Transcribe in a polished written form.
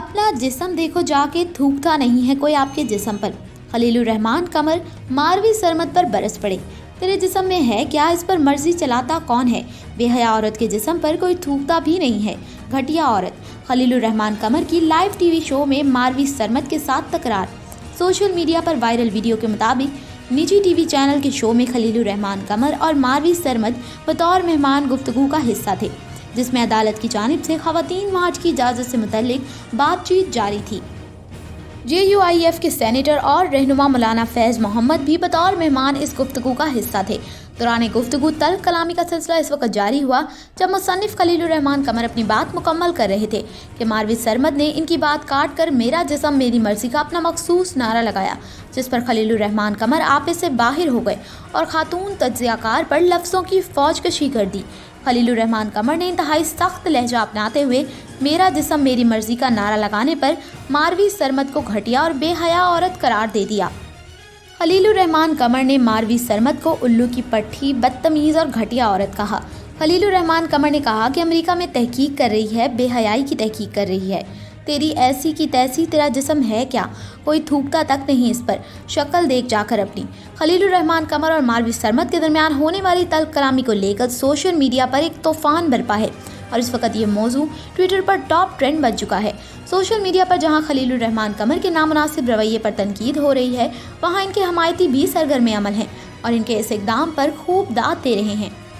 अपना जिस्म देखो जाके, थूकता नहीं है कोई आपके जिस्म पर। खलीलुर रहमान कमर मारवी सरमद पर बरस पड़े। तेरे जिस्म में है क्या, इस पर मर्जी चलाता कौन है। बेहया औरत के जिस्म पर कोई थूकता भी नहीं है, घटिया औरत। खलीलुर रहमान कमर की लाइव टीवी शो में मारवी सरमद के साथ तकरार। सोशल मीडिया पर वायरल वीडियो के मुताबिक निजी टीवी चैनल के शो में खलीलुर रहमान कमर और मारवी सरमद बतौर मेहमान गुफ्तगू का हिस्सा थे, जिसमें अदालत की जानिब से खवातीन मार्च की इजाज़त से मुतल्लिक बातचीत जारी थी। JUIF के सेनेटर और रहनुमा मौलाना फैज़ मोहम्मद भी बतौर मेहमान इस गुफ्तगू का हिस्सा थे। दौरान गुफ्तगू तल्ख कलामी का सिलसिला इस वक्त जारी हुआ जब मुसन्निफ खलीलुर रहमान कमर अपनी बात मुकम्मल कर रहे थे कि मारवी सरमद ने इनकी बात काट कर मेरा जिस्म मेरी मर्जी का अपना मखसूस नारा लगाया, जिस पर खलीलुर रहमान कमर आपे से बाहर हो गए और खातून तज्ज़ियाकार पर लफ्ज़ों की फौजकशी कर दी। खलीलुर रहमान कमर ने इंतहाई सख्त लहजा अपनाते हुए मेरा जिस्म मेरी मर्जी का नारा लगाने पर मारवी सरमद को घटिया और बेहया औरत करार दे दिया। खलीलुर रहमान कमर ने मारवी सरमद को उल्लू की पट्टी, बदतमीज़ और घटिया औरत कहा। खलीलुर रहमान कमर ने कहा कि अमेरिका में तहकीक कर रही है, बेहयाई की तहकीक कर रही है। तेरी ऐसी की तैसी, तेरा जिस्म है क्या, कोई थूकता तक नहीं इस पर, शक्ल देख जाकर अपनी। खलीलुर रहमान कमर और मारवी सरमद के दरमियान होने वाली तल्ख कलामी को लेकर सोशल मीडिया पर एक तूफान बरपा है और इस वक्त ये मौजू ट्विटर पर टॉप ट्रेंड बन चुका है। सोशल मीडिया पर जहां खलीलुर रहमान कमर के नामुनासिब रवैये पर तनकीद हो रही है, वहां इनके हमायती भी सरगर्म अमल हैं और इनके इस इक़दाम पर खूब दाद दे रहे हैं।